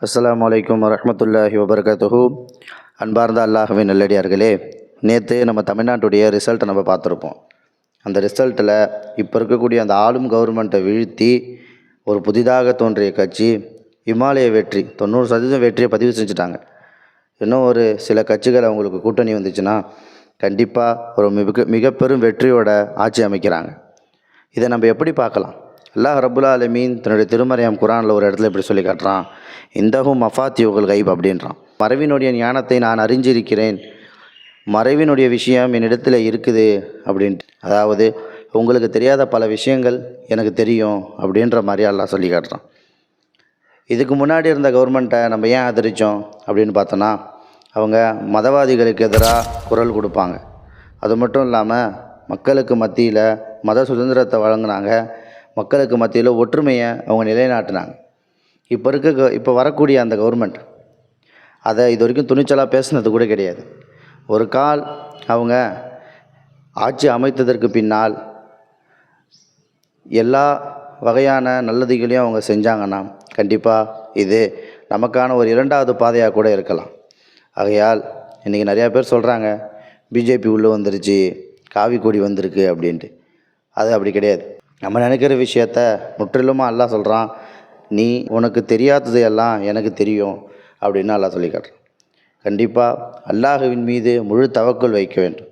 அஸ்ஸலாமு அலைக்கும் வரஹ்மத்துல்லாஹி வபரகாத்துஹு. அன்பார்ந்த அல்லாஹ்வின் நல்லடியார்களே, நேற்று நம்ம தமிழ்நாட்டுடைய ரிசல்ட்டை நம்ம பார்த்துருப்போம். அந்த ரிசல்ட்டில் இப்போ இருக்கக்கூடிய அந்த ஆளும் கவர்மெண்ட்டை வீழ்த்தி ஒரு புதிதாக தோன்றிய கட்சி இமாலய வெற்றி 90% வெற்றியை பதிவு செஞ்சுட்டாங்க. இன்னும் ஒரு சில கட்சிகள் அவங்களுக்கு கூட்டணி வந்துச்சுன்னா கண்டிப்பாக ஒரு மிக பெரும் வெற்றியோட ஆட்சி அமைக்கிறாங்க. இதை நம்ம எப்படி பார்க்கலாம்? அல்லாஹ் ரப்புல் ஆலமீன் தன்னுடைய திருமறையாம் குரானில் ஒரு இடத்துல இப்படி சொல்லி காட்டுறான், இந்தஹும் மஃபாத்தியுல் கைப் அப்படின்றான். மறைவினுடைய ஞானத்தை நான் அறிஞ்சிருக்கிறேன், மறைவினுடைய விஷயம் என்னிடத்தில் இருக்குது அப்படின்ட்டு. அதாவது உங்களுக்கு தெரியாத பல விஷயங்கள் எனக்கு தெரியும் அப்படின்ற மாதிரி அல்லாஹ் சொல்லி காட்டுறான். இதுக்கு முன்னாடி இருந்த கவர்மெண்ட்டை நம்ம ஏன் ஆதரித்தோம் அப்படின்னு பார்த்தோன்னா, அவங்க மதவாதிகளுக்கு எதிராக குரல் கொடுப்பாங்க. அது மட்டும் இல்லாமல் மக்களுக்கு மத்தியில் மத சுதந்திரத்தை வழங்கினாங்க, மக்களுக்கு மத்தியில் ஒற்றுமையை அவங்க நிலைநாட்டினாங்க. இப்போ வரக்கூடிய அந்த கவர்மெண்ட் அதை இது வரைக்கும் துணிச்சலாக பேசுனது கூட கிடையாது. ஒரு கால் அவங்க ஆட்சி அமைத்ததற்கு பின்னால் எல்லா வகையான நல்லதுகளையும் அவங்க செஞ்சாங்கன்னா கண்டிப்பாக இது நமக்கான ஒரு இரண்டாவது பாதையாக கூட இருக்கலாம். ஆகையால் இன்றைக்கி நிறையா பேர் சொல்கிறாங்க பிஜேபி உள்ளே வந்துருச்சு, காவி கொடி வந்திருக்கு அப்படின்ட்டு. அது அப்படி கிடையாது. நம்ம நினைக்கிற விஷயத்த முற்றிலுமாக அல்லாஹ் சொல்கிறான், நீ உனக்கு தெரியாதது எல்லாம் எனக்கு தெரியும் அப்படின்னு அல்லாஹ் சொல்லி காட்டுறான். கண்டிப்பாக அல்லாஹுவின் மீது முழு தவக்குல் வைக்க வேண்டும்.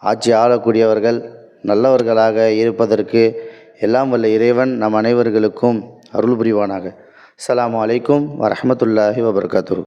ஆட்சி ஆளக்கூடியவர்கள் நல்லவர்களாக இருப்பதற்கு எல்லாம் வல்ல இறைவன் நம் அனைவர்களுக்கும் அருள் புரிவானாக. அஸ்ஸலாமு அலைக்கும் வரஹ்மத்துல்லாஹி வபரகாத்துஹு.